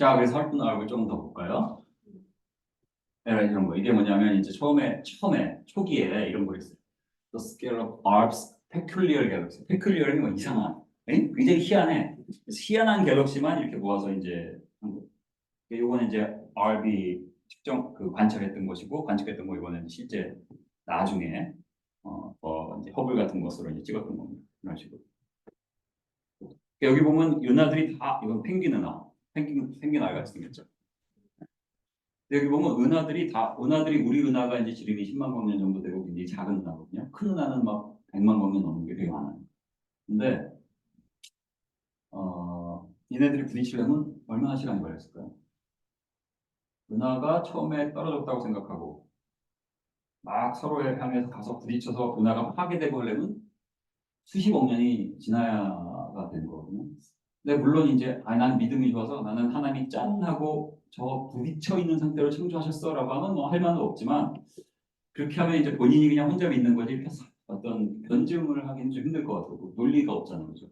자, 그래서 활동 나올 좀 더 볼까요? 네, 이런 거. 이게 뭐냐면 이제 처음에 초기에 이런 거 있어요. The scale of Earth's peculiar galaxy. peculiar이 뭐 이상한, 에? 굉장히 희한해. 그래서 희한한 갤럭시만 이렇게 모아서 이제 한 거. 요거는 이제 RB 측정 관찰했던 것이고 관측했던 거 이거는 실제 나중에 이제 허블 같은 것으로 이제 찍었던 겁니다. 이런 식으로. 여기 보면 은하들이 다 이건 펭귄 은하, 펭귄 알 같이 생겼죠. 여기 보면 은하들이 우리 은하가 이제 지름이 10만 광년 정도 되고 굉장히 작은 은하거든요. 큰 은하는 막 100만 광년 넘는 게 되게 많아요. 근데 얘네들이 부딪히려면 얼마나 시간이 걸렸을까요? 은하가 처음에 떨어졌다고 생각하고 막 서로에 향해서 가서 부딪혀서 은하가 파괴되고 하려면 수십억 년이 지나야가 되는 거거든요. 근데 물론 이제 난 믿음이 좋아서 나는 하나님이 짠 하고 저 부딪혀 있는 상태로 창조하셨어라고 하면 뭐 할 말은 없지만 그렇게 하면 이제 본인이 그냥 혼자 믿는 거지 이렇게 어떤 변증을 하기는 좀 힘들 것 같고 논리가 없잖아요, 그죠?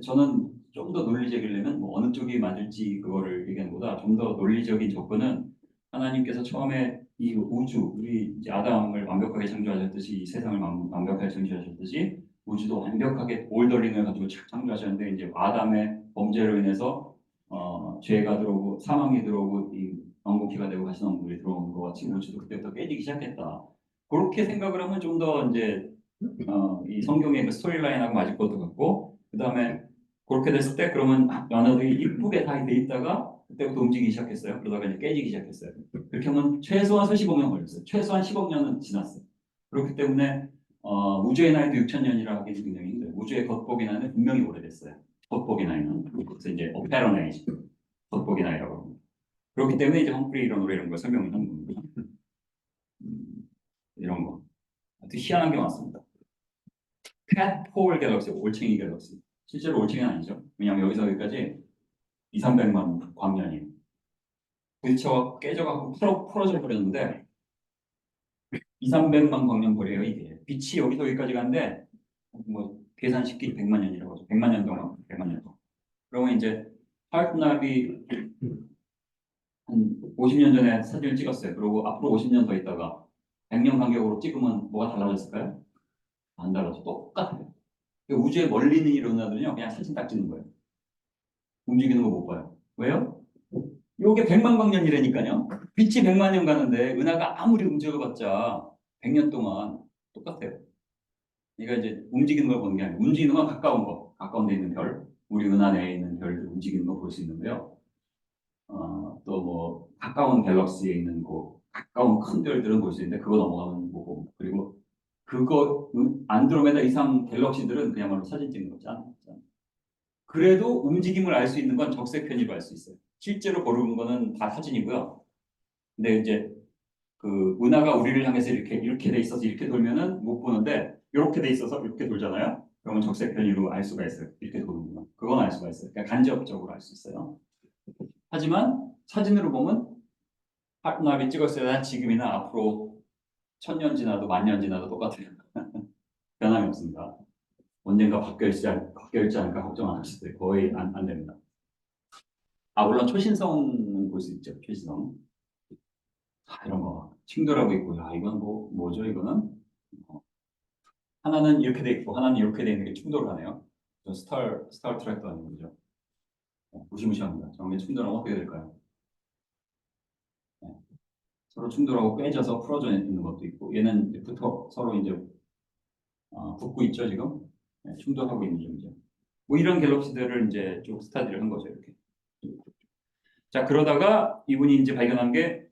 저는 좀 더 논리적이려면 뭐 어느 쪽이 맞을지 그거를 얘기하는 것보다 좀 더 논리적인 접근은 하나님께서 처음에 이 우주, 우리 이제 아담을 완벽하게 창조하셨듯이 이 세상을 완벽하게 창조하셨듯이 우주도 완벽하게 올더링을 가지고 착 창조하셨는데 이제 아담의 범죄로 인해서 죄가 들어오고 사망이 들어오고 이 왕국기가 되고 가시덤불이 들어오는 것 같이 우주도 그때부터 깨지기 시작했다. 그렇게 생각을 하면 좀 더 이제 이 성경의 그 스토리라인하고 맞을 것도 같고 그 다음에 그렇게 됐을 때 그러면 연어들이 이쁘게 다 돼 있다가 그때부터 움직이기 시작했어요. 그러다가 이제 깨지기 시작했어요. 그렇게 하면 최소한 수십억 년 걸렸어요. 최소한 10억 년은 지났어요. 그렇기 때문에 우주의 나이도 6천 년이라 하기는 굉장히 힘들어요. 우주의 겉보기 나이는 분명히 오래됐어요. 겉보기 나이는 그래서 이제 오페런 에이지 겉보기 나이라고 합니다. 그렇기 때문에 이제 험프리 이런 걸 설명을 하는 겁니다. 이런 거 아주 희한한 게 많습니다. 캣폴 갤럭시, 올챙이 갤럭시. 실제로 올챙이는 아니죠. 왜냐하면 여기서 여기까지 2, 300만 광년이 부딪혀 깨져갖고 풀어져 버렸는데 2, 300만 광년 거리예요 이게. 빛이 여기서 여기까지 가는데 뭐 계산식기 100만 년이라고 하죠. 100만 년 동안 100만 년 동안. 그러면 이제 하얼트납이 한 50년 전에 사진을 찍었어요. 그리고 앞으로 50년 더 있다가 100년 간격으로 찍으면 뭐가 달라졌을까요? 안 달라져. 똑같아요. 우주에 멀리 있는 일어나들은요 그냥 사진 딱 찍는 거예요. 움직이는 거 못 봐요. 왜요? 요게 100만 광년이라니까요. 빛이 100만 년 가는데 은하가 아무리 움직여봤자 100년 동안 똑같아요. 그러니까 이제 움직이는 걸 보는 게 아니고 움직이는 건 가까운 거, 가까운 데 있는 별, 우리 은하 내에 있는 별들 움직이는 거 볼 수 있는데요. 또 뭐 가까운 갤럭시에 있는 거, 가까운 큰 별들은 볼 수 있는데 그거 넘어가면 못 보고 그리고 그거 안드로메다 이상 갤럭시들은 그야말로 사진 찍는 거잖아. 그래도 움직임을 알 수 있는 건 적색 편의로 알 수 있어요. 실제로 고르는 거는 다 사진이고요. 근데 이제 그 은하가 우리를 향해서 이렇게 돼 있어서 이렇게 돌면은 못 보는데 이렇게 돼 있어서 이렇게 돌잖아요. 그러면 적색 편의로 알 수가 있어요. 이렇게 도는구나. 그건 알 수가 있어요. 그러니까 간접적으로 알 수 있어요. 하지만 사진으로 보면 하나비 찍었어야 지금이나 앞으로 1000년 지나도 10,000년 지나도 똑같아요. 변함이 없습니다. 언젠가 바뀌을지 않을까 걱정 안 하실 때 거의 안 됩니다. 물론 초신성은 볼 수 있죠. 초신성. 이런 거 충돌하고 있고, 이건 뭐죠? 이거는 하나는 이렇게 돼 있고 하나는 이렇게 돼 있는 게 충돌을 하네요. 스타 트랙도 아니고 그죠? 무시무시합니다. 정말 충돌하면 어떻게 될까요? 네. 서로 충돌하고 깨져서 풀어져 있는 것도 있고, 얘는 이제 서로 이제 붙고 있죠 지금. 네, 충돌하고 있는 중이죠. 뭐 이런 갤럭시들을 이제 쭉 스타디를 한 거죠 이렇게. 자 그러다가 이분이 이제 발견한 게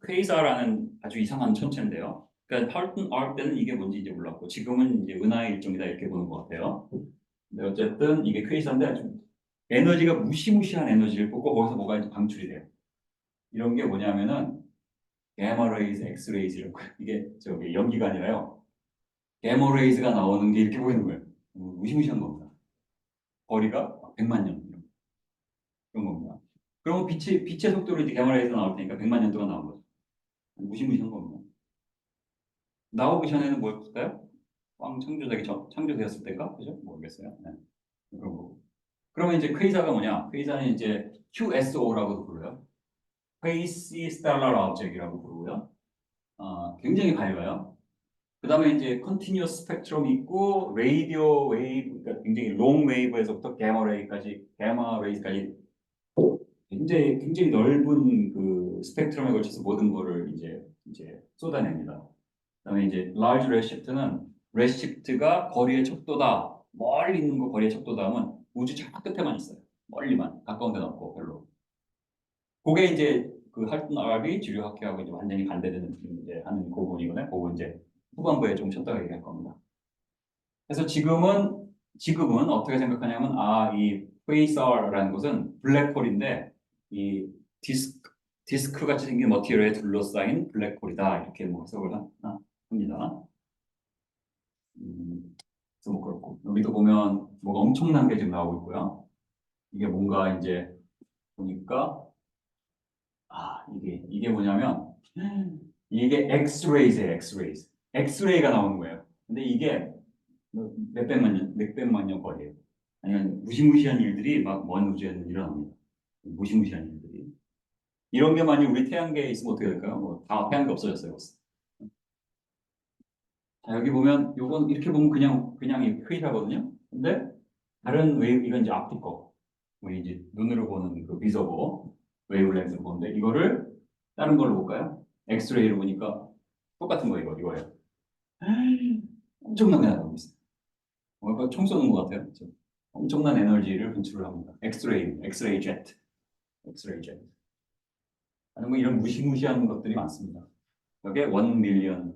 퀘이사라는 아주 이상한 천체인데요. 그러니까 할튼 R 때는 이게 뭔지 이제 몰랐고 지금은 이제 은하의 일종이다 이렇게 보는 것 같아요. 근데 어쨌든 이게 퀘이사인데 좀 에너지가 무시무시한 에너지를 뽑고 거기서 뭐가 이제 방출이 돼요. 이런 게 뭐냐면은 가마레이즈, 엑스레이즈 이런 거 이게 저기 연기가 아니라요. 가마레이즈가 나오는 게 이렇게 보이는 거예요. 무시무시한 겁니다. 거리가 100만 년 이런 겁니다. 그러면 빛의 속도로 이제 가마레이즈가 나올 테니까 100만 년 동안 나온 거죠. 무시무시한 겁니다. 나오기 전에는 뭐였을까요? 창조되었을 때가 그죠? 모르겠어요. 네. 그런 거. 그러면 이제 퀘이사가 뭐냐? 퀘이사는 이제 QSO라고도 불러요. Quasi Stellar Object이라고 부르고요. 굉장히 밝아요. 그 다음에 이제 Continuous Spectrum이 있고, Radio Wave, 그러니까 굉장히 Long Wave에서부터 Gamma Ray까지 굉장히 넓은 그 스펙트럼에 걸쳐서 모든 거를 이제 쏟아냅니다. 그다음에 이제 large redshift는 redshift가 거리의 척도다. 멀리 있는 거 거리의 척도다 하면 우주 저 끝에만 있어요. 멀리만 가까운 데는 없고 별로. 그게 이제 그 할튼 R이 주류학회하고 이제 완전히 반대되는 이제 하는 그 부분이거든요. 그거 이제 후반부에 좀 쉬었다가 얘기할 겁니다. 그래서 지금은 어떻게 생각하냐면 이 quasar라는 것은 블랙홀인데 이 디스크 같이 생긴 머티리얼에 둘러싸인 블랙홀이다 이렇게 뭐 해석을 합니다. 그래서 뭐 그렇고 여기도 보면 뭐가 엄청난 게 지금 나오고 있고요. 이게 뭔가 이제 보니까 이게 뭐냐면 이게 엑스레이즈예요. 엑스레이가 나오는 거예요. 근데 이게 뭐 몇백만 년 거리에요. 아니면 무시무시한 일들이 막 먼 우주에는 일어납니다. 무시무시한 일들이. 이런 게 만약 우리 태양계에 있으면 어떻게 될까요? 뭐 다 태양계 없어졌어요. 벌써. 자, 여기 보면 요건 이렇게 보면 그냥 이 퀘이사거든요. 근데 다른 웨이브 이건 이제 앞뒤 거. 우리 이제 눈으로 보는 그 비저보 웨이브렌스로 보는데 이거를 다른 걸로 볼까요? 엑스레이로 보니까 똑같은 거 이거예요. 엄청나게 나가고 있어요. 뭔가 총 쏘는 것 같아요. 그렇죠? 엄청난 에너지를 분출을 합니다. 엑스레이 제트. 아니 뭐 이런 무시무시한 것들이 많습니다. 이게 1밀리언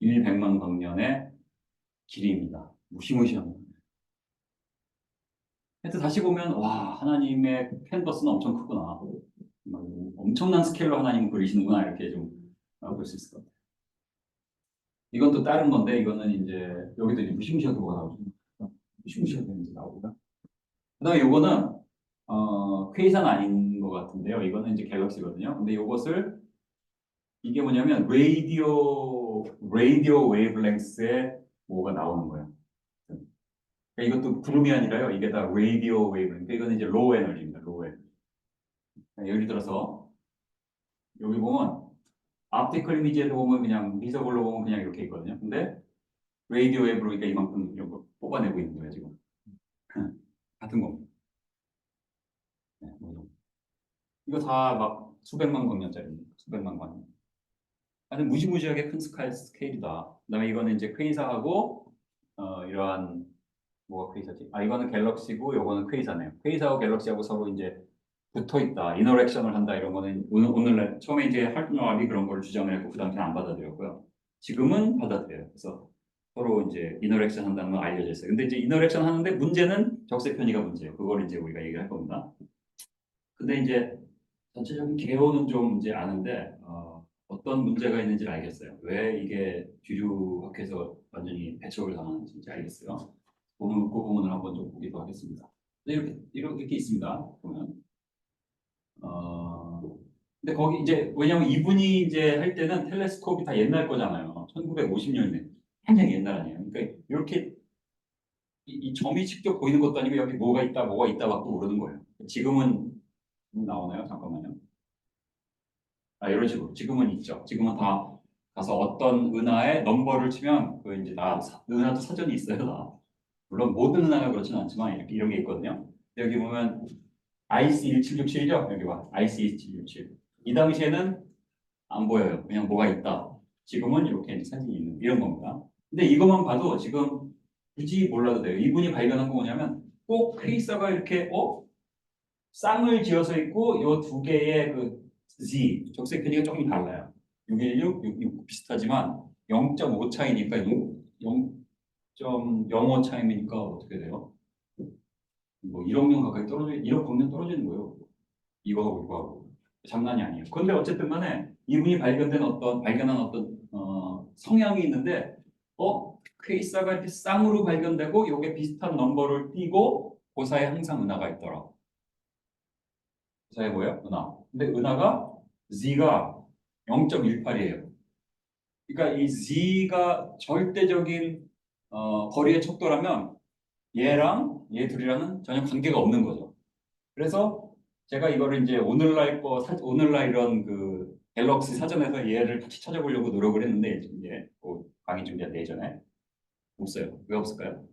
100만 광년의 길이입니다. 무시무시한 거. 하여튼 다시 보면 와 하나님의 캔버스는 엄청 크구나. 엄청난 스케일로 하나님을 그리시는구나 이렇게 좀 볼 수 있을 것 같아요. 이건 또 다른 건데 이거는 이제 여기도 이제 무시무시하게 뭐가 나오죠. 무시무시하게 이제 나오고요. 그다음에 요거는 퀘이사는 아닌 것 같은데요. 이거는 이제 갤럭시거든요. 근데 요것을 이게 뭐냐면 레이디오 웨이블랭스에 뭐가 나오는 거예요. 그러니까 이것도 구름이 아니라요. 이게 다 레이디오 웨이블랭스. 그러니까 이거는 이제 로우 에너지입니다. 로우 에너지. 예를 들어서 여기 보면 앞티컬 이미지에서 보면 그냥 비저블로 보면 그냥 이렇게 있거든요. 근데 레이디오 웨이브로 그러니까 이만큼 이런 거 뽑아내고 있는 거예요, 지금. 같은 겁니다. 네, 이거 다 막 수백만 광년짜리입니다. 수백만 광년. 아주 무지무지하게 큰 스케일이다. 그다음에 이거는 이제 퀘이사하고 이러한 뭐가 퀘이사지? 이거는 갤럭시고 요거는 퀘이사네요. 퀘이사하고 갤럭시하고 서로 이제 붙어 있다, 인터랙션을 한다 이런 거는 오늘 처음에 이제 할트너이 그런 걸 주장을 했고 그 당시에 안 받아들였고요. 지금은 받아들여요. 그래서 서로 이제 인터랙션 한다는 건 알려져 있어요. 근데 이제 인터랙션 하는데 문제는 적세 편의가 문제예요. 그걸 이제 우리가 얘기할 겁니다. 근데 이제 전체적인 개요는 좀 이제 아는데 어떤 문제가 있는지를 알겠어요. 왜 이게 주류학회에서 완전히 배척을 당하는지 알겠어요. 그 부분을 한번 좀 보기도 하겠습니다. 이렇게 있습니다. 보면 근데 거기 이제 왜냐면 이분이 이제 할 때는 텔레스콥이 다 옛날 거잖아요. 1950년대 굉장히 옛날 아니에요. 그러니까 이렇게 이 점이 직접 보이는 것도 아니고 여기 뭐가 있다 갖고 모르는 거예요. 지금은 나오나요? 잠깐만요. 이런 식으로 지금은 있죠. 지금은 다 가서 어떤 은하에 넘버를 치면 그 이제 다 은하도 사전이 있어요. 다. 물론 모든 은하가 그렇지는 않지만 이렇게 이런 게 있거든요. 여기 보면 IC 1767이죠. 여기 봐. IC 1767. 이 당시에는 안 보여요. 그냥 뭐가 있다. 지금은 이렇게 사진이 있는 이런 겁니다. 근데 이것만 봐도 지금 굳이 몰라도 돼요. 이분이 발견한 거 뭐냐면 꼭 퀘이사가 이렇게 쌍을 지어서 있고 이 두 개의 그 Z 적색 편의가 조금 달라요. 616, 666 비슷하지만 0.5 차이니까 0.05 차이니까 어떻게 돼요? 뭐 1억 년 가까이 1억 광년 떨어지는 거예요. 이거하고 이거하고 장난이 아니에요. 그런데 어쨌든 간에 이분이 발견한 어떤 성향이 있는데 퀘이사가 이렇게 쌍으로 발견되고 이게 비슷한 넘버를 띄고 그 사이에 항상 은하가 있더라. 그 사이에 뭐예요? 은하. 근데 은하가 Z가 0.18이에요. 그러니까 이 Z가 절대적인 거리의 척도라면 얘랑 얘 둘이랑은 전혀 관계가 없는 거죠. 그래서 제가 이거를 이제 오늘날 이런 그 갤럭시 사전에서 얘를 같이 찾아보려고 노력을 했는데 이제 그 강의 준비할 때 예전에 없어요. 왜 없을까요?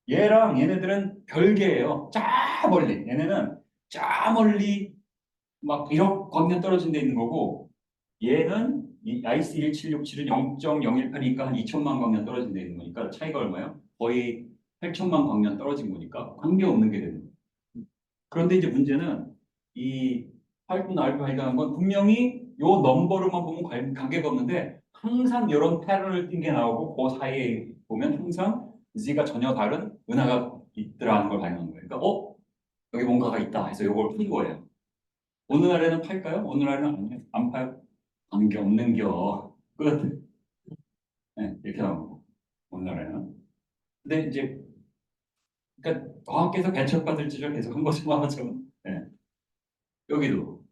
얘랑 얘네들은 별개예요. 저 멀리. 얘네는 저 멀리 막 1억 광년 떨어진 데 있는 거고 얘는 이 IC 1767은 0.018이니까 한 2천만 광년 떨어진 데 있는 거니까 차이가 얼마예요? 거의 8천만 광년 떨어진 거니까 관계없는 게 되는 거예요. 그런데 이제 문제는 이 활분 알파이라는 건 분명히 요 넘버로만 보면 관계가 없는데 항상 이런 패러를 띈 게 나오고 그 사이에 보면 항상 Z가 전혀 다른 은하가 있더라는 걸 발견한 거예요. 그러니까 여기 뭔가가 있다 해서 이걸 푼 거예요. 어느 날에는 팔까요? 어느 날에는 아니에요. 안 팔. 관계 없는 겨. 끝. 네, 이렇게 나오고 어느 날에는. 근데 이제 그러니까 과학계에서 배척받을 지를 계속 한 거죠, 맞죠? 네. 여기도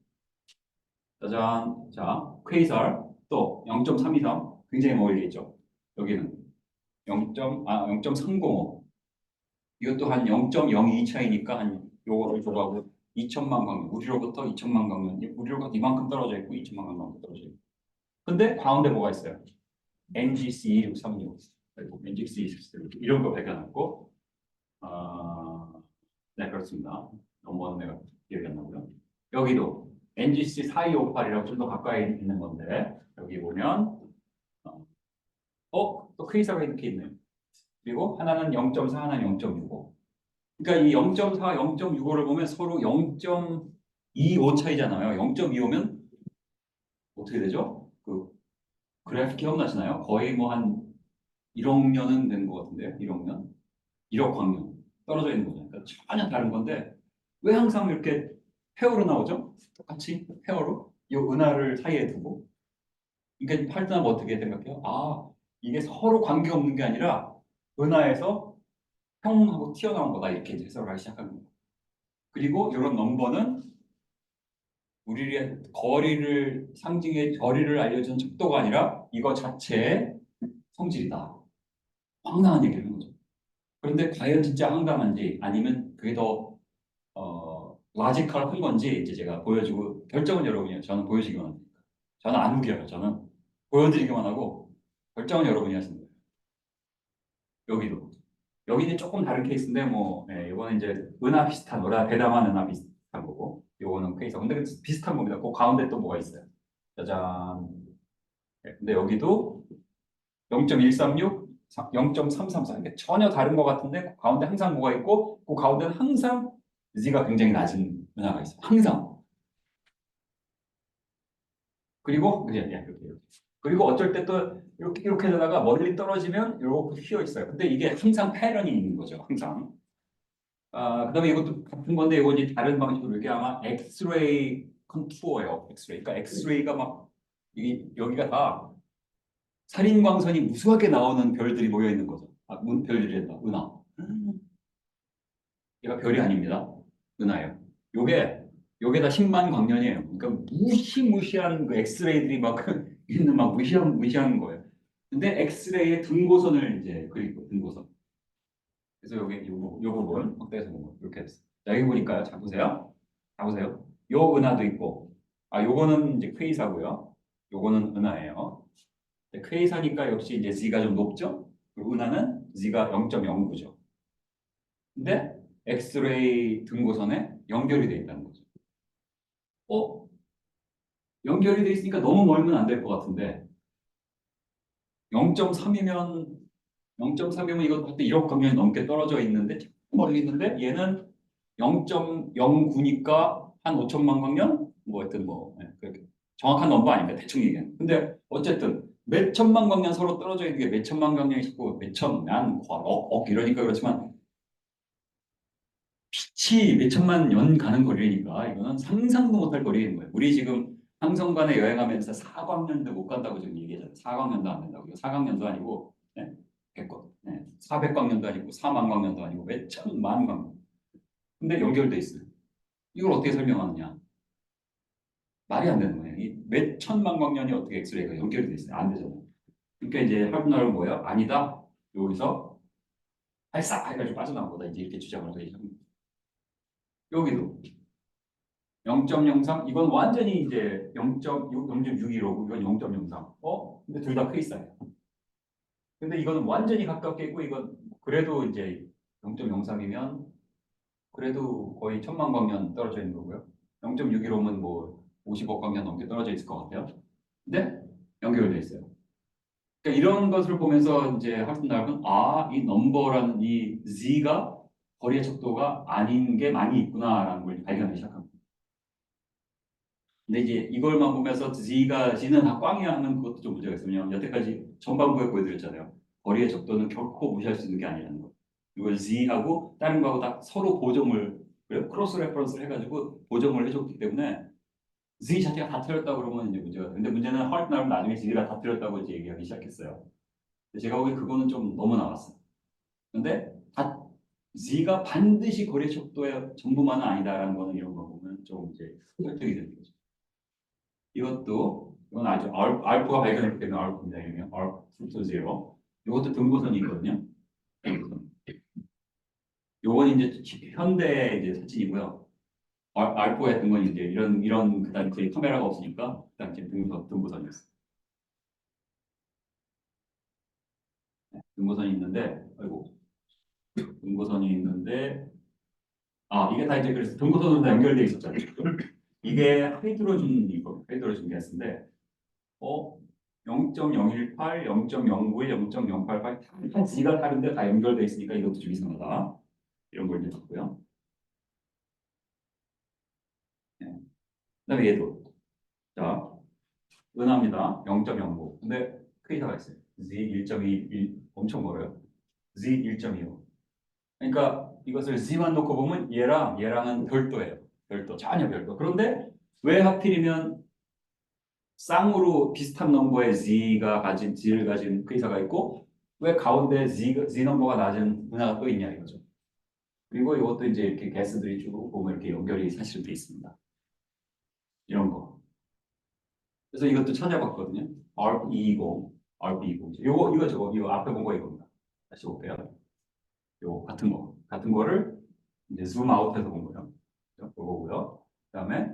짜잔. 자, 퀘이설 또 0.323 굉장히 멀리 있죠. 여기는 0.305 이것도 한 0.02 차이니까 한 요거를 조하고 2천만 광년 우리로부터 2천만 광년 우리로부터 이만큼 떨어져 있고 2천만 광년 떨어져 있고 근데 가운데 뭐가 있어요? NGC 2636 그리고 NGC 2636 이런 거 발견했고 네 그렇습니다. 넘버는 내가 기억이 안 나고요. 여기도 NGC 4258이라고 좀 더 가까이 있는 건데 여기 보면 또 크리사가 이렇게 있네요. 그리고 하나는 0.4, 하나는 0.65. 그러니까 이 0.4, 0.65를 보면 서로 0.25 차이잖아요. 0.25면 어떻게 되죠? 그 그래프 기억나시나요? 거의 뭐 한 1억 년은 되는 것 같은데요. 1억 년? 1억 광년 떨어져 있는 거죠. 그러니까 전혀 다른 건데 왜 항상 이렇게 페어로 나오죠? 똑같이 페어로 이 은하를 사이에 두고 그러니까 팔드나면 어떻게 생각해요? 이게 서로 관계없는 게 아니라 은하에서 평하고 튀어나온 거다 이렇게 이제 해석을 하기 시작하는 거예요. 그리고 이런 넘버는 우리의 거리를 알려주는 척도가 아니라 이거 자체의 성질이다. 황당한 얘기를 하는 거죠. 그런데 과연 진짜 황당한지 아니면 그게 더 라지컬한 건지 이제 제가 보여주고 결정은 여러분이에요. 저는 보여주기만 합니다. 저는 안 우겨요. 저는 보여드리기만 하고 결정은 여러분이 하시는 거예요. 여기도. 여기는 조금 다른 케이스인데 뭐 이거는 이제 은하 비슷한 대담한 은하 비슷한 거고 요거는 케이스. 근데 비슷한 겁니다. 그 가운데 또 뭐가 있어요? 짜잔. 네, 근데 여기도 0.136, 0.334. 이게 전혀 다른 것 같은데 그 가운데 항상 뭐가 있고 그 가운데는 항상 Z가 굉장히 낮은 은하가 있어요. 항상. 그리고 이렇게. 그리고 어쩔 때 또 이렇게 되다가 멀리 떨어지면 이렇게 휘어 있어요. 근데 이게 항상 패런이 있는 거죠. 항상. 그다음에 이것도 같은 건데 이거 이제 다른 방식으로 이게 아마 엑스레이 컨투어예요. 엑스레이. 그러니까 엑스레이가 막 여기가 다 살인 광선이 무수하게 나오는 별들이 모여 있는 거죠. 별들이란다. 은하. 얘가 별이 아닙니다. 은하예요. 요게 다 10만 광년이에요. 그러니까 무시무시한 그 엑스레이들이 막 있는 막 무시한 거예요. 근데 엑스레이의 등고선을 이제 그리고 등고선. 그래서 요 부분 확대해서 보면 이렇게 됐어요. 자, 여기 보니까요. 자, 보세요. 자, 보세요. 요 은하도 있고, 요거는 이제 퀘이사고요. 요거는 은하예요. 퀘이사니까 역시 이제 Z가 좀 높죠? 그리고 은하는 Z가 0.09죠. 근데 엑스레이 등고선에 연결이 돼 있다는 거죠. 어? 연결이 돼 있으니까 너무 멀면 안 될 것 같은데 0.3이면 0.3이면 이거 그때 1억 광년이 넘게 떨어져 있는데 멀리 있는데 얘는 0.09니까 한 5천만 광년? 뭐 하여튼 그렇게 정확한 넘버 아닙니다. 대충 얘기하는. 근데 어쨌든 몇 천만 광년 서로 떨어져 있는 게 몇 천만 광년이 있고 몇 천만, 억 이러니까 그렇지만 빛이 몇 천만 년 가는 거리니까 이거는 상상도 못할 거리인 거예요. 우리 지금 항성간에 여행하면서 4광년도 못 간다고 지금 얘기하잖아요. 4광년도 안 된다고. 이거 4광년도 아니고 100광, 400광년도 아니고 4만 광년도 아니고 몇 천만 광년. 근데 연결돼 있어요. 이걸 어떻게 설명하느냐? 말이 안 되는 거예요. 이 몇 천만 광년이 어떻게 엑스레이가 연결이 돼 있어요? 안 되잖아요. 그러니까 이제 할분할은 뭐예요? 아니다. 여기서 발사 해가지고 빠져나온 거다 이제 이렇게 주장을 하죠. 여기도 0.03 이건 완전히 이제 0.615고 이건 0.03. 근데 둘 다 크리스예요. 근데 이거는 완전히 가깝게 있고 이건 그래도 이제 0.03이면 그래도 거의 1000만 광년 떨어져 있는 거고요. 0.615면 뭐 50억 광년 넘게 떨어져 있을 것 같아요. 근데 연결돼 있어요. 그러니까 이런 것을 보면서 이제 하트날은 이 넘버라는 이 z가 거리의 척도가 아닌 게 많이 있구나라는 걸 발견하기 시작합니다. 근데 이제 이걸만 보면서 z는 다 꽝이야 하는 것도 좀 문제가 있어요. 왜냐하면 여태까지 전반부에 보여드렸잖아요. 거리의 척도는 결코 무시할 수 있는 게 아니라는 거. 이걸 z하고 다른 거하고 다 서로 보정을 크로스 레퍼런스를 해가지고 보정을 해줬기 때문에 z 자체가 다 틀렸다고 그러면 이제 문제가 돼요. 근데 문제는 하트날은 나중에 z가 다 틀렸다고 이제 얘기하기 시작했어요. 제가 보기엔 그거는 좀 너무 나왔어요. 근데 z가 반드시 거리 척도의 전부만은 아니다라는 거는 이런 거 보면 좀 이제 설득이 되는 거죠. 이건 아주 알프가 발견했기 때문에 알프입니다. 이러면 알프 to zero. 이것도 등고선이 있거든요. 요건 이제 현대 이제 사진이고요. 알프의 등고선이 이제 이런 그다음 에 카메라가 없으니까 그다음 이제 등고선이었어요. 등고선이 있는데 아이고 등고선이 있는데 이게 다 이제 그래서 등고선으로 다 연결돼 있었잖아요. 이게 하이드로진 가스인데 0.018, 0.091, 0.088 다 G가 다른데 다 연결돼 있으니까 이것도 좀 이상하다. 이런 걸 이제 봤고요. 네. 그다음에 얘도 자 은하입니다. 0.09. 근데 크리터가 있어요. Z 1.21 엄청 멀어요. Z 1.25. 그러니까 이것을 Z만 놓고 보면 얘랑은 별도예요. 별도 전혀 별도. 그런데 왜 하필이면 쌍으로 비슷한 넘버의 Z를 가진 회사가 있고 왜 가운데 Z 넘버가 낮은 분야가 또 있냐 이거죠. 그리고 이것도 이제 이렇게 개수들이 쭉 보면 이렇게 연결이 사실은 돼 있습니다. 이런 거. 그래서 이것도 찾아봤거든요. ARP20. 이거 앞에 본 거 이겁니다. 다시 볼게요. 요 같은 거를 이제 줌 아웃해서 본 거예요. 이거고요. 그다음에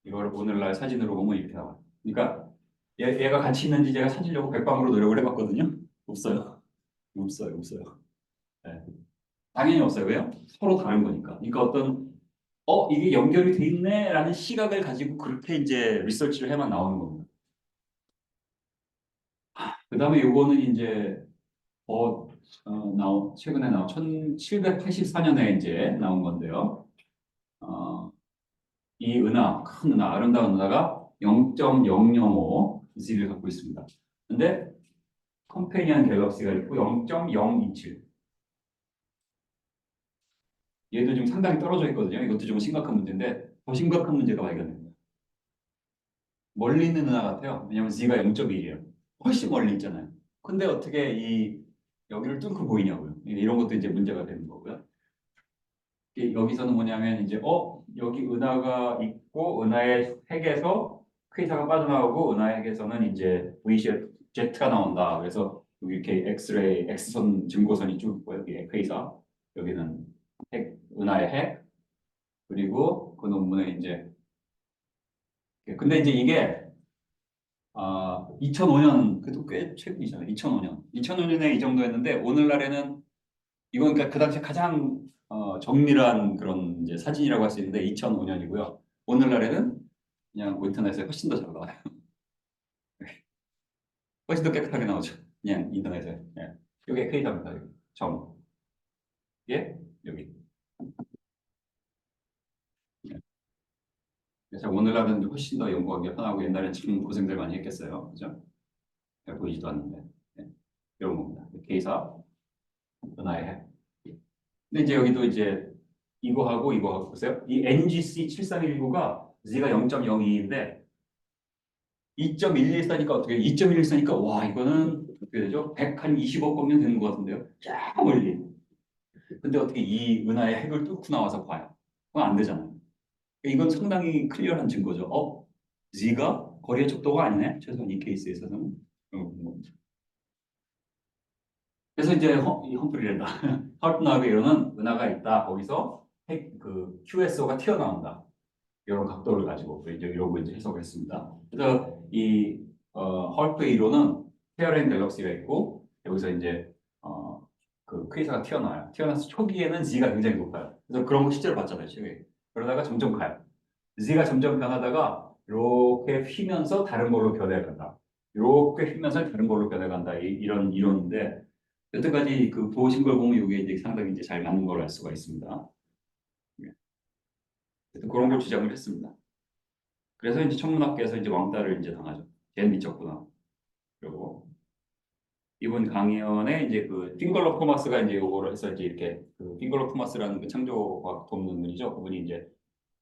이거를 오늘날 사진으로 보면 이렇게 나와요. 그러니까 얘가 같이 있는지 제가 찾으려고 백방으로 노력을 해봤거든요. 없어요. 없어요. 네. 당연히 없어요. 왜요? 서로 다른 거니까. 그러니까 이게 연결이 돼 있네라는 시각을 가지고 그렇게 이제 리서치를 해만 나오는 겁니다. 그 다음에 요거는 이제 최근에 나온 1784년에 이제 나온 건데요. 어, 이 큰 은하, 아름다운 은하가 0.005 G를 갖고 있습니다. 근데 컴패니언 갤럭시가 있고 0.027. 얘도 좀 상당히 떨어져 있거든요. 이것도 좀 심각한 문제인데 더 심각한 문제가 발견됩니다. 멀리 있는 은하 같아요. 왜냐면 Z가 0.1이에요. 훨씬 멀리 있잖아요. 근데 어떻게 여기를 뚫고 보이냐고요. 이런 것도 이제 문제가 되는 거고요. 여기서는 뭐냐면 이제 여기 은하가 있고 은하의 핵에서 퀘이사가 빠져나오고 은하의 핵에서는 이제 V제트가 나온다. 그래서 여기 이렇게 X선 증거선이 쭉 있고 여기 퀘이사 여기는 은하의 핵 그리고 그 논문에 이제 근데 이제 이게 2005년 그래도 꽤 최근이잖아요. 2005년에 이 정도였는데 오늘날에는 이건 그러니까 그 당시 가장 정밀한 그런 이제 사진이라고 할 수 있는데 2005년이고요. 오늘날에는 그냥 뭐 인터넷에 훨씬 더 잘 나와요. 훨씬 더 깨끗하게 나오죠. 그냥 인터넷에. 예. 이게 K답니다. 이게 여기. 예. 그래서 오늘날은 훨씬 더 연구하기 편하고 옛날엔 참 고생들 많이 했겠어요. 그죠? 잘 보이지도 않는데. 예. 이런 겁니다. K사 은하의 핵. 근데 이제 여기도 이제 이거하고 보세요. 이 NGC 7319가 Z가 0.02인데 2.114니까 어떻게 2.114니까 와 이거는 어떻게 되죠? 120억 광년 되는 것 같은데요. 쫙 멀리. 근데 어떻게 이 은하의 핵을 뚫고 나와서 봐요? 그건 안 되잖아요. 이건 상당히 클리어한 증거죠. Z가 거리의 척도가 아니네. 최소한 이 케이스에 있어서는. 그래서 이제 이 험프리랜다. 헐트나우에 이러는 은하가 있다. 거기서 그 QSO가 튀어나온다. 이런 각도를 가지고 이제 이러고 이제 해석을 했습니다. 그래서 이 헐프 1호는 페어랜 갤럭시가 있고 여기서 이제 그 퀘이사가 튀어나와요. 튀어나와서 초기에는 Z가 굉장히 높아요. 그래서 그런 거 실제로 봤잖아요. 지금. 그러다가 점점 가요. Z가 점점 변하다가 이렇게 휘면서 다른 걸로 변해간다. 이렇게 휘면서 다른 걸로 변해간다. 이런 이론인데 여태까지 그 보신 걸 보면 이게 이제 상당히 이제 잘 맞는 걸 알 수가 있습니다. 예. 그런 걸 주장을 했습니다. 그래서 이제 천문학계에서 이제 왕따를 이제 당하죠. 걘 미쳤구나. 그리고 이번 강연에 이제 그 핑걸러 토마스가 이제 요거를 해서 이제 이렇게 그 핑걸러 토마스라는 그 창조과학 돕는 분이죠. 그분이 이제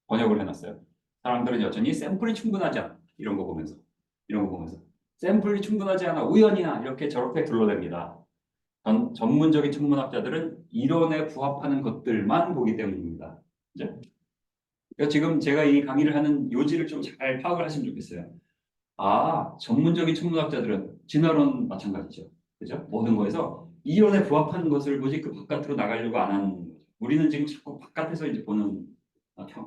번역을 해놨어요. 사람들은 여전히 샘플이 충분하지 않아. 이런 거 보면서 샘플이 충분하지 않아. 우연이나 이렇게 저렇게 둘러댑니다. 전문적인 천문학자들은 이론에 부합하는 것들만 보기 때문입니다. 그죠? 그러니까 지금 제가 이 강의를 하는 요지를 좀 잘 파악을 하시면 좋겠어요. 아, 전문적인 천문학자들은 진화론 마찬가지죠. 그죠? 모든 거에서 이론에 부합하는 것을 보지 그 바깥으로 나가려고 안 하는 거죠. 우리는 지금 자꾸 바깥에서 이제 보는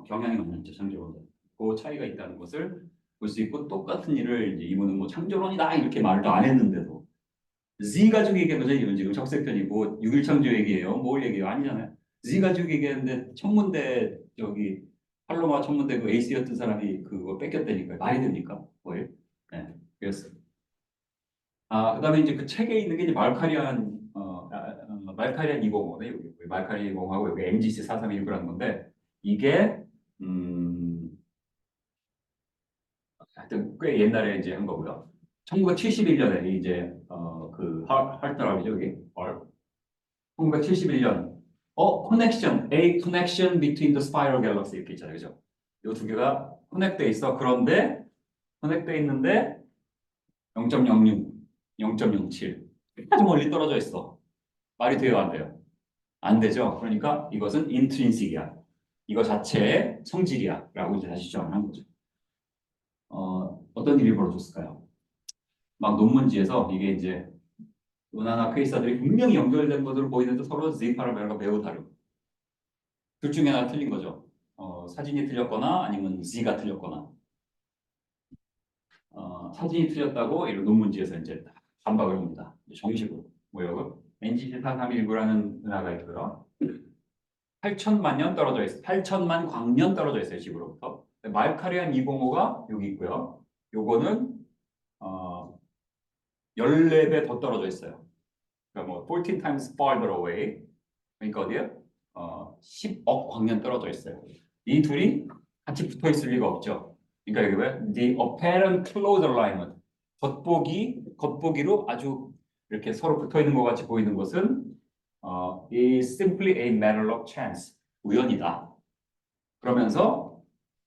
경향이 많죠, 창조론은. 그 차이가 있다는 것을 볼 수 있고 똑같은 일을 이제 이분은 뭐 창조론이다 이렇게 말도 안 했는데도 Z 가지고 얘기한 거죠. 이건 지금 적색편이고 6일 창조 얘기예요. 뭘 얘기해요? 아니잖아요. Z 가지고 얘기했는데 천문대 저기 팔로마 천문대 그 에이스였던 사람이 그거 뺏겼다니까요. 말이 됩니까? 뭐예요? 네, 그랬어요. 그다음에 이제 그 책에 있는 게 이제 말카리안 205네. 여기 말카리안 205하고 여기 MGC 4319라는 건데 이게 음, 하여튼 꽤 옛날에 이제 한 거고요. 1971년에 이제 그 할터랍이죠, 이게. 1971년 connection, a connection between the spiral galaxy 이렇게 있잖아요, 그죠? 이 두 개가 커넥돼 있어. 그런데 커넥돼 있는데 0.06, 0.07 아주 멀리 떨어져 있어. 말이 돼요, 안 돼요? 안 되죠. 그러니까 이것은 인트린식이야. 이거 자체의 성질이야라고 이제 다시 주장을 한 거죠. 어떤 일이 벌어졌을까요? 막 논문지에서 이게 이제 은하나 퀘이사들이 분명히 연결된 것으로 보이는데 서로 Z 파라멜가 매우 다르고 둘 중에 하나 틀린 거죠. 사진이 틀렸거나 아니면 Z가 틀렸거나 사진이 틀렸다고 이런 논문지에서 이제 반박을 합니다. 정식으로 뭐요? NGC 4319라는 은하가 있고요. 8천만 년 떨어져 있어요. 8천만 광년 떨어져 있어요, 지구로부터. 말카리안 205가 여기 있고요. 요거는 14배 더 떨어져 있어요. 그러니까 뭐 14 times farther away. 그러니까 어디요? 10억 광년 떨어져 있어요. 이 둘이 같이 붙어 있을 리가 없죠. 그러니까 이게 왜? The apparent close alignment. 겉보기로 아주 이렇게 서로 붙어 있는 것 같이 보이는 것은 is simply a matter of chance. 우연이다.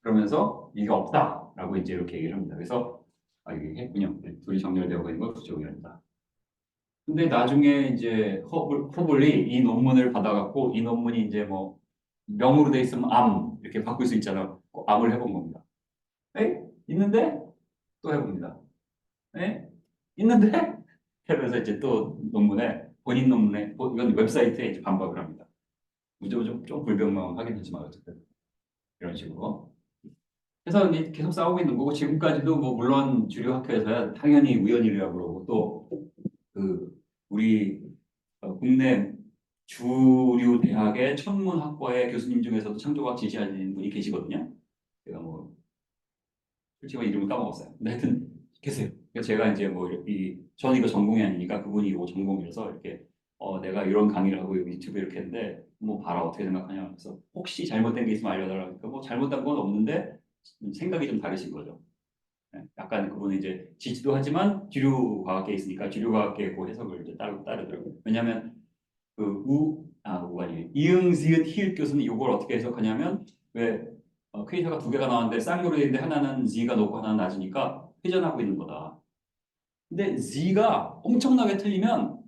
그러면서 이게 없다라고 이제 이렇게 얘기를 합니다. 그래서 이게 했군요. 둘이 정렬되어 있는 걸 부정 우연이다. 근데 나중에 이제 허블이 이 논문을 받아갖고 이 논문이 이제 뭐 명으로 돼 있으면 암 이렇게 바꿀 수 있잖아. 암을 해본 겁니다. 에? 있는데 또 해봅니다. 에? 있는데 그래서 이제 또 본인 논문에 이건 웹사이트에 이제 반박을 합니다. 좀 불분명하긴 하지만 어쨌든 이런 식으로. 그래서 이제 계속 싸우고 있는 거고 지금까지도 뭐 물론 주류 학회에서야 당연히 우연이라고 그러고 또 그 우리 국내 주류 대학의 천문학과의 교수님 중에서도 창조과학 지시하는 분이 계시거든요. 제가 뭐 솔직히 이름을 까먹었어요. 근데 하여튼 계세요. 그래서 제가 이제 뭐 저는 이거 전공이 아니니까 그분이 이거 전공이라서 이렇게 내가 이런 강의를 하고 여기 유튜브에 이렇게 했는데 뭐 봐라 어떻게 생각하냐. 그래서 혹시 잘못된 게 있으면 알려달라고 하니까 뭐 잘못된 건 없는데 생각이 좀 다르신 거죠. 네, 약간 그분은 이제 지지도 하지만 주류 과학계에 있으니까 주류 과학계의 그 해석을 이제 따르더라고요. 왜냐하면 우가 아니에요. 이응, 지읒, 히읗 교수는 이걸 어떻게 해석하냐면 왜 퀘이터가 두 개가 나왔는데 쌍으로 되는데 하나는 Z가 높고 하나는 낮으니까 회전하고 있는 거다. 근데 Z가 엄청나게 틀리면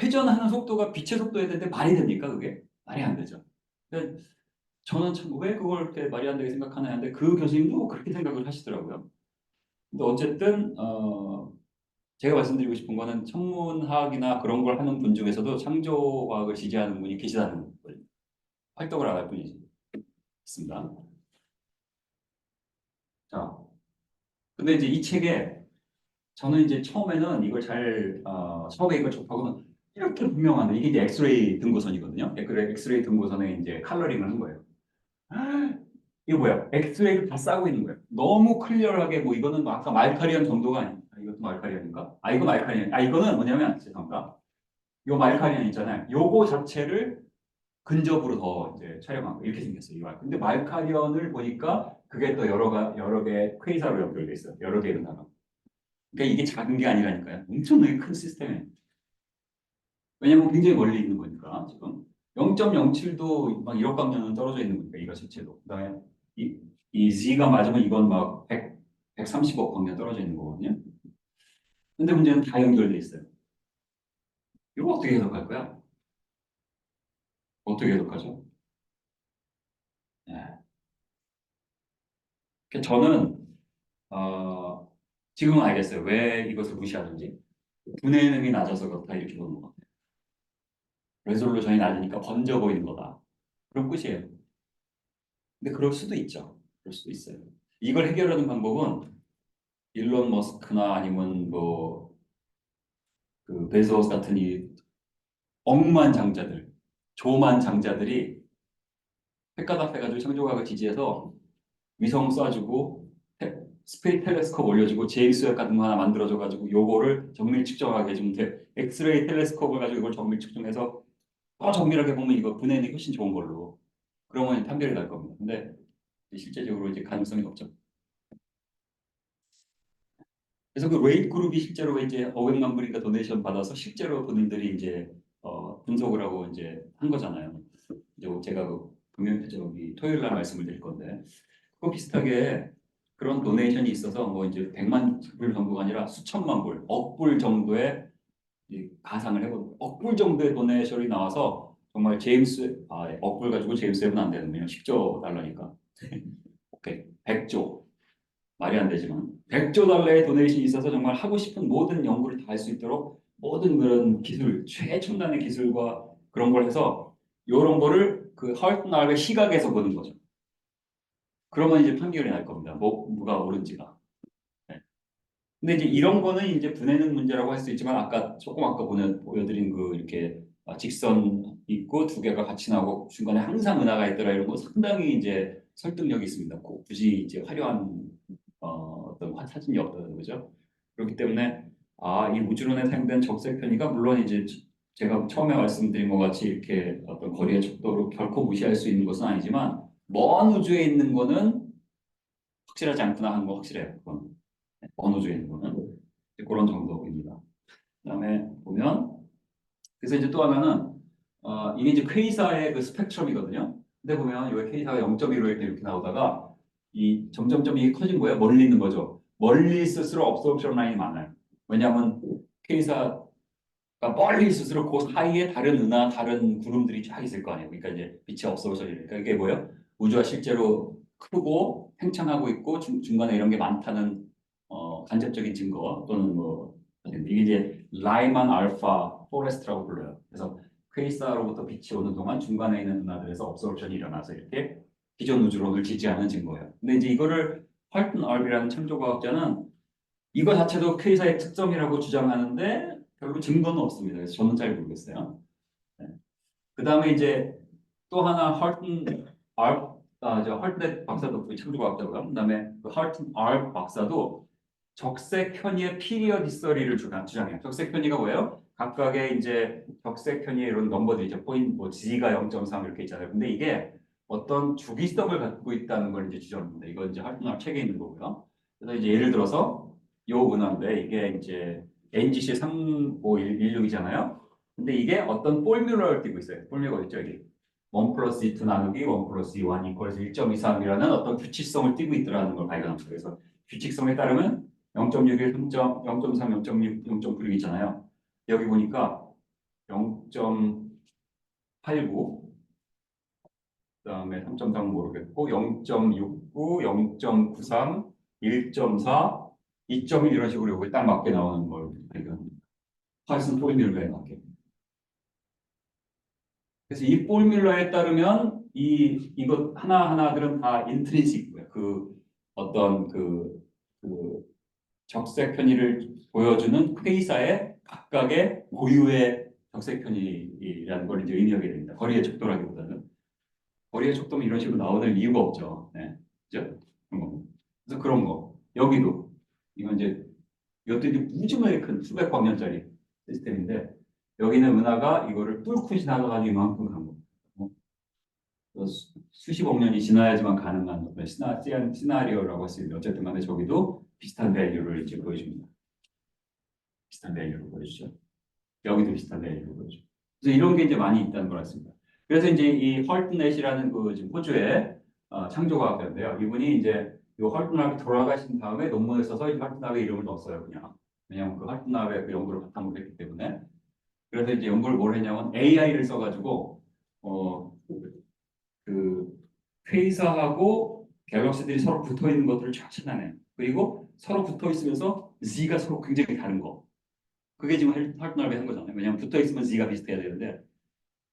회전하는 속도가 빛의 속도여야 되는데 말이 됩니까 그게? 말이 안 되죠. 근데 저는 참 왜 그걸 이렇게 말이 안 되게 생각하나 하는데 그 교수님도 그렇게 생각을 하시더라고요. 근데 어쨌든 제가 말씀드리고 싶은 거는 천문학이나 그런 걸 하는 분 중에서도 창조과학을 지지하는 분이 계시다는 걸 활동을 안 할 뿐이지. 있습니다. 자, 근데 이제 이 책에 저는 이제 처음에는 이걸 처음에 이걸 접하고는 이렇게 분명한데 이게 이제 엑스레이 등고선이거든요. 엑스레이 등고선에 이제 컬러링을 한 거예요. 이거 뭐야? 엑스레이를 다 싸고 있는 거예요. 너무 클리어하게 뭐 이거는 뭐 아까 말카리안 정도가 아니야. 이것도 말카리안인가? 이거 말카리안. 이거는 뭐냐면 죄송합니다. 요 말카리안 있잖아요. 요거 자체를 근접으로 더 이제 촬영한 거 이렇게 생겼어요. 근데 말카리언을 보니까 그게 또 여러 개 퀘이사로 연결돼 있어요. 여러 개의 단어. 그러니까 이게 작은 게 아니라니까요. 엄청나게 큰 시스템이에요. 왜냐면 굉장히 멀리 있는 거니까 지금 0.07도 막 1억 광년은 떨어져 있는 거니까 이거 자체도. 그다음에 이, 이 Z가 맞으면 이건 막 130억 광년 떨어져 있는 거거든요. 근데 문제는 다 연결돼 있어요. 이거 어떻게 해석할 거야? 어떻게 해석하죠? 예. 그러니까 저는 지금은 알겠어요. 왜 이것을 무시하는지. 분해능이 낮아서 그렇다 이렇게 보는 것 같아요. 레졸루션이 낮으니까 번져 보이는 거다. 그런 끝이에요. 근데 그럴 수도 있죠. 그럴 수도 있어요. 이걸 해결하는 방법은 일론 머스크나 아니면 뭐 그 베조스 같은 이 억만장자들, 조만장자들이 획가닥 해가지고 창조과학을 지지해서 위성 쏴주고 스페이스 텔레스콥 올려주고 제임스 웹 같은 거 하나 만들어줘가지고 요거를 정밀 측정하게 해주면 돼. 엑스레이 텔레스콥을 가지고 이걸 정밀 측정해서 더 정밀하게 보면 이거 분해는 훨씬 좋은 걸로. 그러면 판별이 날 겁니다. 근데 실제적으로 이제 가능성이 없죠. 그래서 그 웨이트 그룹이 실제로 이제 500만 불인가 도네이션 받아서 실제로 본인들이 이제 분석을 하고 이제 한 거잖아요. 이제 제가 그 저기 토요일 날 말씀을 드릴 건데 그거 비슷하게 그런 도네이션이 있어서 뭐 이제 100만 불 정도가 아니라 수천만 불, 억 불 정도의 가상을 해보고 억 불 정도의 도네이션이 나와서 정말 억 불 가지고 제임스 웹은 안 되는군요. 10조 달러니까. 오케이. 100조. 말이 안 되지만 100조 달러의 도네이션이 있어서 정말 하고 싶은 모든 연구를 다 할 수 있도록 모든 그런 기술, 최첨단의 기술과 그런 걸 해서 이런 거를 그 하얼튼알의 시각에서 보는 거죠. 그러면 이제 판결이 날 겁니다. 누가 옳은지가. 네. 근데 이제 이런 거는 이제 분해는 문제라고 할 수 있지만 아까 보여드린 그 이렇게 직선 있고 두 개가 같이 나오고 중간에 항상 은하가 있더라 이런 거 상당히 이제 설득력이 있습니다. 굳이 이제 화려한 어떤 사진이 없다는 거죠. 그렇기 때문에 이 우주론에 사용된 적색 편의가 물론 이제 제가 처음에 말씀드린 것 같이 이렇게 어떤 거리의 척도로 결코 무시할 수 있는 것은 아니지만 먼 우주에 있는 거는 확실하지 않구나 하는 거 확실해요. 그건 먼 우주에 있는 거는 그런 정도입니다. 그다음에 보면 그래서 이제 또 하나는 이게 이제 퀘이사의 그 스펙트럼이거든요. 근데 보면 여기 퀘이사가 0.15 이렇게 나오다가 이 점점점 이게 커진 거예요. 멀리 있는 거죠. 멀리 있을수록 업소rb션 라인이 많아요. 왜냐하면 퀘이사가 멀리 있을수록 그 사이에 다른 다른 구름들이 쫙 있을 거 아니에요. 그러니까 이제 빛의 업소rb션이니까 이게 뭐예요? 우주가 실제로 크고 팽창하고 있고 중간에 이런 게 많다는 간접적인 증거 또는 뭐 이게 이제 라이만 알파 포레스트라고 불러요. 그래서 퀘이사로부터 빛이 오는 동안 중간에 있는 은하들에서 업소rb션이 일어나서 이렇게 기존 우주론을 지지하는 증거예요. 근데 이제 이거를 활튼 얼비라는 창조과학자는 이거 자체도 퀘이사의 특성이라고 주장하는데 별로 증거는 없습니다. 그래서 저는 잘 모르겠어요. 네. 그 다음에 이제 또 하나 헐튼 박사도 그 창조과학자고요. 그다음에 그 헐튼 알 박사도 적색 편의의 피리어디 서리를 주장해요. 적색 편의가 뭐예요? 각각의 이제 적색 편의의 이런 넘버들이 있죠. 포인트 뭐 G가 0.3 이렇게 있잖아요. 근데 이게 어떤 주기성을 갖고 있다는 걸 이제 주장합니다. 이거 이제 헐튼 알 책에 있는 거고요. 그래서 이제 예를 들어서 요 은하인데 이게 이제 NGC 3516이잖아요. 근데 이게 어떤 포뮬러를 띠고 있어요. 포뮬러가 있죠, 여기. 1 플러스 2 나누기 1 플러스 2 1 이퀄스 1.23이라는 어떤 규칙성을 띠고 있더라는 걸 발견합니다. 그래서 규칙성에 따르면 0.61, 0.3, 0.6, 0.96 있잖아요. 여기 보니까 0.89, 그다음에 3.3 모르겠고 0.69, 0.93, 1.4, 2.1 이런 식으로 여기 딱 맞게 나오는 걸 발견합니다. 파이슨 포르뮬러에 맞게. 그래서 이 포뮬러에 따르면 이것 하나하나들은 다 인트린식이고요. 그 어떤 그 적색 편의를 보여주는 회의사의 각각의 고유의 적색 편의라는 걸 이제 의미하게 됩니다. 거리의 척도라기보다는 거리의 척도면 이런 식으로 나오는 이유가 없죠. 네, 그죠? 그런 거. 그래서 그런 거 여기도 이건 이제 이것도 이제 무지하게 큰 수백 광년짜리 시스템인데 여기는 은하가 이거를 뚫고 지나가가지고 이만큼 간 겁니다. 수십억 년이 지나야지만 가능한 어떤 시나리오라고 할 수 있는데 어쨌든 간에 저기도 비슷한 밸류를 이제 보여줍니다. 비슷한 밸류를 보여주죠. 여기도 비슷한 밸류를 보여줘. 그래서 이런 게 이제 많이 있다는 걸 같습니다. 그래서 이제 이 헐튼넷이라는 그 지금 호주의 창조과학자인데요. 이분이 이제 이 헐튼납이 돌아가신 다음에 논문을 써서 이 헐튼납의 이름을 넣었어요, 그냥. 왜냐하면 그 헐튼납의 그 연구를 바탕으로 했기 때문에. 그래서 이제 연구를 뭘 했냐면 AI를 써가지고 그 퀘이사하고 갤럭시들이 서로 붙어 있는 것들을 쫙 찾아내요. 그리고 서로 붙어 있으면서 Z가 서로 굉장히 다른 거. 그게 지금 헐튼납이 한 거잖아요. 왜냐하면 붙어 있으면 Z가 비슷해야 되는데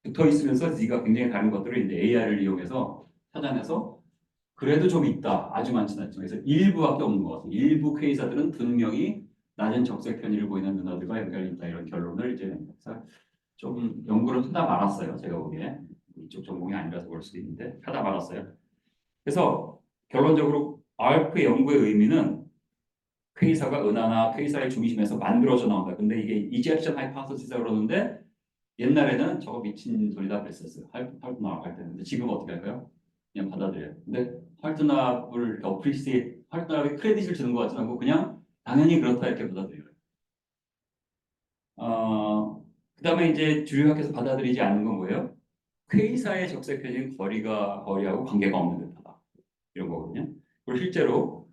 붙어 있으면서 Z가 굉장히 다른 것들을 이제 AI를 이용해서 찾아내서 그래도 좀 있다. 아주 많지는 않지만 그래서 일부밖에 없는 것 같아요. 일부 퀘이사들은 분명히 낮은 적색 편의를 보이는 누나들과 연결이 있다 이런 결론을 이제 냅니다. 그래서 좀 연구를 하다 말았어요. 제가 보기에 이쪽 전공이 아니라서 그럴 수도 있는데 하다 말았어요. 그래서 결론적으로 RF 연구의 의미는 퀘이사가 은하나 퀘이사의 중심에서 만들어져 나온다. 근데 이게 이젝션 하이파서시스라고 그러는데 옛날에는 저거 미친 소리다 그랬었어요. 활tun압 할 때는. 근데 지금 어떻게 할까요? 그냥 받아들여요. 근데 활tun압을 활tun압에 크레딧을 주는 것 같지는 않고 그냥 당연히 그렇다 이렇게 받아들여요. 그다음에 이제 주류학에서 받아들이지 않는 건 뭐예요? 퀘이사의 적색 편인 거리하고 관계가 없는 듯하다. 이런 거거든요. 그리고 실제로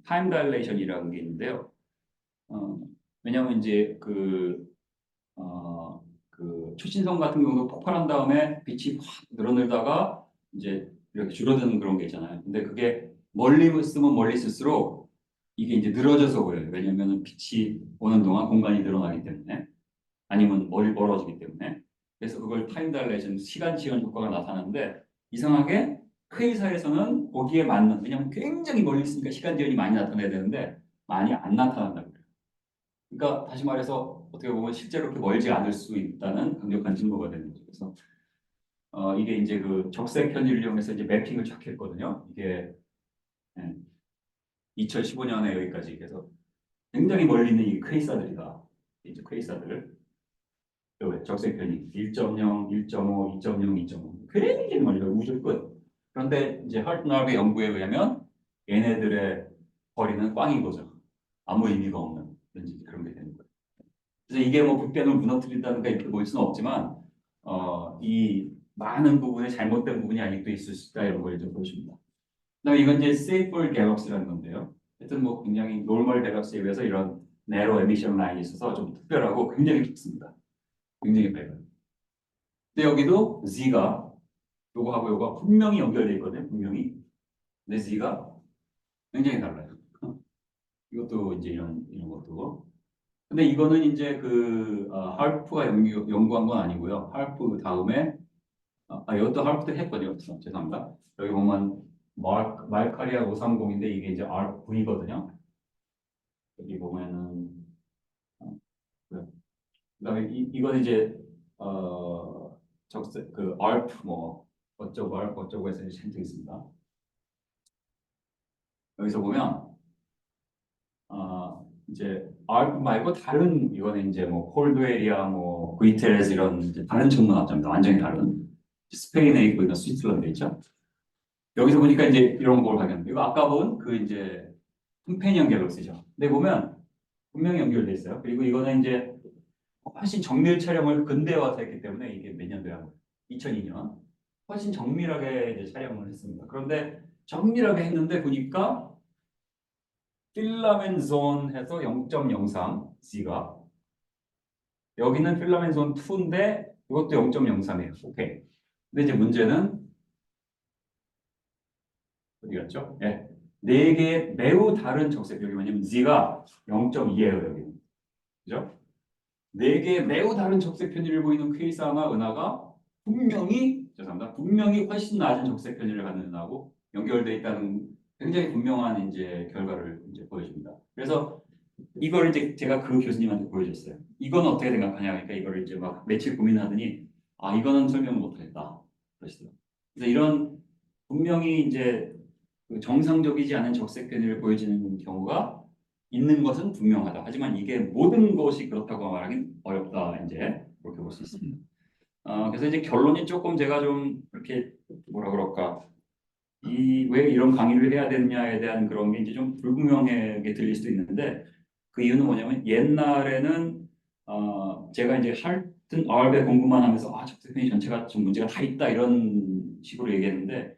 타임 다일레이션이라는 게 있는데요. 어, 왜냐하면 이제 그 초신성 같은 경우도 폭발한 다음에 빛이 확 늘어늘다가 이제 이렇게 줄어드는 그런 게 있잖아요. 근데 그게 멀리 쓰면 멀리 쓸수록 이게 이제 늘어져서 보여요. 왜냐하면 빛이 오는 동안 공간이 늘어나기 때문에 아니면 멀어지기 때문에 그래서 그걸 타임 달레이션 시간 지연 효과가 나타나는데 이상하게 회의사에서는 거기에 맞는 왜냐하면 굉장히 멀리 있으니까 시간 지연이 많이 나타나야 되는데 많이 안 나타난다고 그래요. 그러니까 다시 말해서 어떻게 보면 실제로 그렇게 멀지 않을 수 있다는 강력한 증거가 되는 거죠. 그래서 이게 이제 그 적색 편의를 이용해서 이제 매핑을 쫙 했거든요. 이게 2015년에 여기까지 그래서 굉장히 멀리 있는 이 퀘이사들이다. 이제 퀘이사들 적색 편의 1.0, 1.5, 2.0, 2.5 굉장히 멀리 우주 끝. 그런데 이제 할트나르의 연구에 의하면 얘네들의 거리는 꽝인 거죠. 아무 의미가 없는 그런 게 되는 거예요. 그래서 이게 뭐 빅뱅을 무너뜨린다든가 이렇게 보일 수는 없지만 이 많은 부분에 잘못된 부분이 아직도 있을 수 있다 이런 걸 좀 보여줍니다. 그다음에 이건 이제 세이플 갤럭시라는 건데요. 하여튼 뭐 굉장히 노멀 갤럭시에 비해서 이런 네로 에미션 라인이 있어서 좀 특별하고 굉장히 좋습니다. 굉장히 밝아요. 근데 여기도 Z가 요거하고 요거 분명히 연결되어 있거든요. 분명히. 근데 Z가 굉장히 달라요. 이것도 이제 이런 것도. 근데 이거는 이제 할프가 연구한 건 아니고요. 할프 다음에 이것도 할프도 했거든요. 죄송합니다. 여기 보면 말카리아 530인데 이게 이제 RV거든요. 여기 보면은 그 그다음에 이거는 이제 적색 알프 뭐 어쩌고 알프 어쩌고 해서 이제 cent이 있습니다. 여기서 보면 이제 알프 말고 다른 이거는 이제 뭐 폴드웨리아 뭐 그리테레스 이런 이제 다른 천문학자입니다. 완전히 다른 스페인에 있고 있는 스위스런드에 있죠. 여기서 보니까 이제 이런 걸 발견해요. 이거 아까 본 그 이제 컴패니언 갤럭시죠. 근데 보면 분명히 연결돼 있어요. 그리고 이거는 이제 훨씬 정밀 촬영을 근대에 와서 했기 때문에 이게 몇 년도야? 2002년. 훨씬 정밀하게 이제 촬영을 했습니다. 그런데 정밀하게 했는데 보니까 필라멘 존 해서 0.03 C가 여기는 필라멘 존 2인데 이것도 0.03이에요. 오케이. 근데 이제 문제는 어디 갔죠? 예. 4개의 매우 다른 적색, 여기 뭐냐면 Z가 0.2예요, 여기. 그죠? 4개의 매우 다른 적색 편의를 보이는 퀘이사나 은하가 죄송합니다. 분명히 훨씬 낮은 적색 편의를 갖는 은하고 연결되어 있다는 굉장히 분명한 이제 결과를 이제 보여줍니다. 그래서 이걸 이제 제가 그 교수님한테 보여줬어요. 이건 어떻게 생각하냐? 그러니까 이거를 이제 막 며칠 고민하더니 이거는 설명 못하겠다. 그러시더라고요. 그래서 이런 분명히 이제 그 정상적이지 않은 적색 편의를 보여지는 경우가 있는 것은 분명하다. 하지만 이게 모든 것이 그렇다고 말하기는 어렵다. 이제 그렇게 볼 수 있습니다. 그래서 이제 결론이 조금 제가 좀 이렇게 뭐라 그럴까 왜 이런 강의를 해야 되느냐에 대한 그런 게 이제 좀 불분명하게 들릴 수도 있는데 그 이유는 뭐냐면 옛날에는 제가 이제 할튼 R배 공부만 하면서 적색편의 전체가 좀 문제가 다 있다 이런 식으로 얘기했는데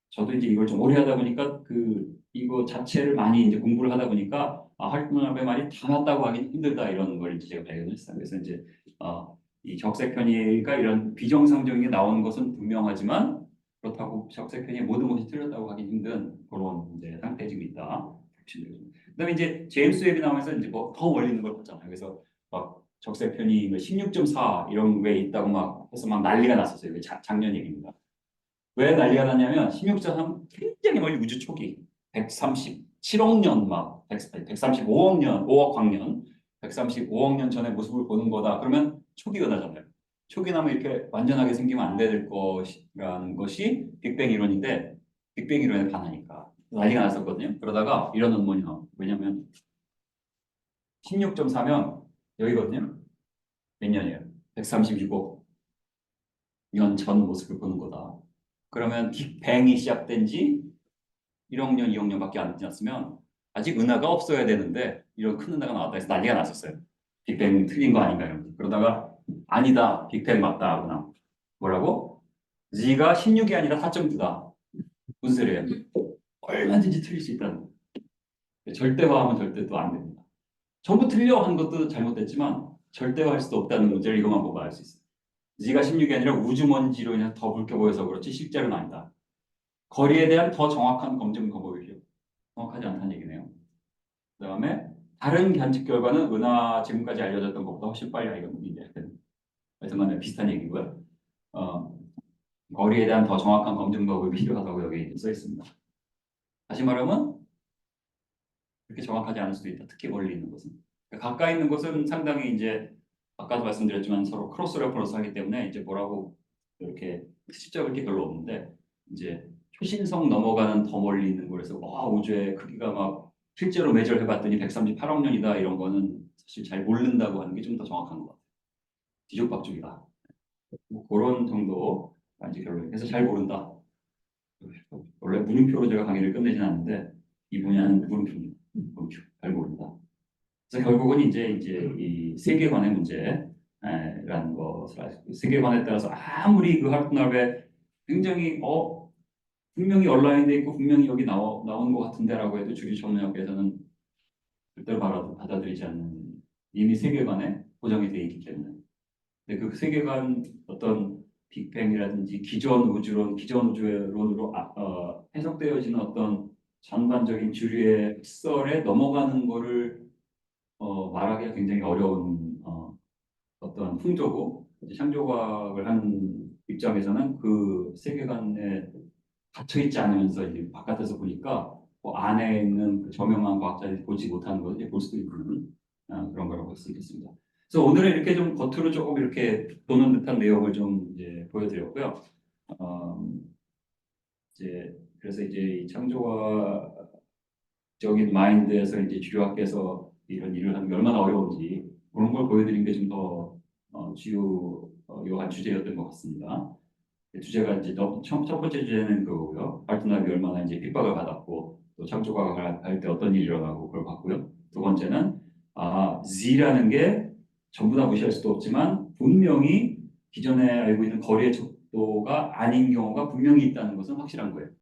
저도 이제 이걸 좀 오래 하다 보니까 이거 자체를 많이 이제 공부를 하다 보니까 할튼 R배 말이 다 맞다고 하긴 힘들다 이런 걸 이제 제가 발견했어요. 그래서 이제 이 적색편의가 이런 비정상적인 게 나오는 것은 분명하지만 그렇다고 적색편의 모든 것이 틀렸다고 하기 힘든 그런 이제 상태에 지금 있다. 그다음에 이제 제임스 웹이 나오면서 이제 뭐 더 멀리 있는 걸 봤잖아요. 그래서 막 적색편이 16.4 이런 게 있다고 막 해서 막 난리가 났었어요. 작년 얘기입니다. 왜 난리가 났냐면 16.3 굉장히 멀리 우주 초기 137억 년 막 135억 년, 5억 광년, 135억 년 전의 모습을 보는 거다. 그러면 초기 은하잖아요. 초기 나면 이렇게 완전하게 생기면 안 될 것이라는 것이 빅뱅 이론인데 빅뱅 이론에 반하니까 난리가 났었거든요. 그러다가 이런 논문이 나와요. 왜냐면 16.4면 여기거든요. 몇 년이에요? 136억 년 전 모습을 보는 거다. 그러면 빅뱅이 시작된 지 1억 년, 2억 년밖에 안 지났으면 아직 은하가 없어야 되는데 이런 큰 은하가 나왔다 해서 난리가 났었어요. 빅뱅 틀린 거 아닌가 이러면서. 그러다가 아니다. 빅뱅 맞다 하거나 뭐라고? G가 16이 아니라 4.9다. 무슨 소리예요? 얼마든지 틀릴 수 있다는 거. 절대화하면 절대 또 안 됩니다. 전부 틀려 한 것도 잘못됐지만 절대화할 수도 없다는 문제를 이것만 보고 알 수 있어요. G가 16이 아니라 우주먼지로 인해서 더 붉게 보여서 그렇지 실제로는 아니다. 거리에 대한 더 정확한 검증 방법이 정확하지 않다는 얘기네요. 그 다음에 다른 관측 결과는 은하 지금까지 알려졌던 것보다 훨씬 빨리 이제 하여튼 간에 비슷한 얘기고요. 어, 거리에 대한 더 정확한 검증 방법이 필요하다고 여기 써 있습니다. 다시 말하면 그렇게 정확하지 않을 수도 있다. 특히 멀리 있는 것은. 그러니까 가까이 있는 것은 상당히 이제 아까도 말씀드렸지만 서로 크로스 레퍼런스 하기 때문에 이제 뭐라고 이렇게 실적을 게 별로 없는데 이제 초신성 넘어가는 더 멀리 있는 거에서 우주의 크기가 막 실제로 매저를 해봤더니 138억 년이다 이런 거는 사실 잘 모른다고 하는 게 좀 더 정확한 것 같아요. 뒤죽박죽이다. 뭐 그런 정도가 이제 결론이. 그래서 잘 모른다. 원래 물음표로 제가 강의를 끝내진 않는데 이 분야는 물음표입니다. 물음표. 잘 모른다. 그래서 결국은 이제 이 세계관의 문제라는 것을 세계관에 따라서 아무리 그 할프나르에 굉장히 분명히 온라인돼 있고 분명히 여기 나오는 것 같은데라고 해도 주류 천문학에서는 절대로 받아들이지 않는 이미 세계관에 고정이 되어 있기 때문에. 근데 그 세계관 어떤 빅뱅이라든지 기존 우주론, 기존 우주론으로 해석되어지는 어떤 전반적인 주류의 흑설에 넘어가는 거를 말하기가 굉장히 어려운 어떤 풍조고 창조과학을 하는 입장에서는 그 세계관에 갇혀 있지 않으면서 이제 바깥에서 보니까 그 안에 있는 그 저명한 과학자들이 보지 못하는 것을 볼 수도 있는 그런 거라고 할 수 있겠습니다. 그래서 오늘은 이렇게 좀 겉으로 조금 이렇게 도는 듯한 내용을 좀 이제 보여드렸고요. 어, 그래서 이제 이 창조과적인 마인드에서 이제 주류학계에서 이런 일을 하는 게 얼마나 어려운지 그런 걸 보여드린 게 좀 더 주요한 주제였던 것 같습니다. 주제가 이제 첫 번째 주제는 그거고요. 발트나비 얼마나 이제 핍박을 받았고 또 창조과학을 할 때 어떤 일이 일어나고 그걸 봤고요. 두 번째는 Z라는 게 전부 다 무시할 수도 없지만 분명히 기존에 알고 있는 거리의 척도가 아닌 경우가 분명히 있다는 것은 확실한 거예요.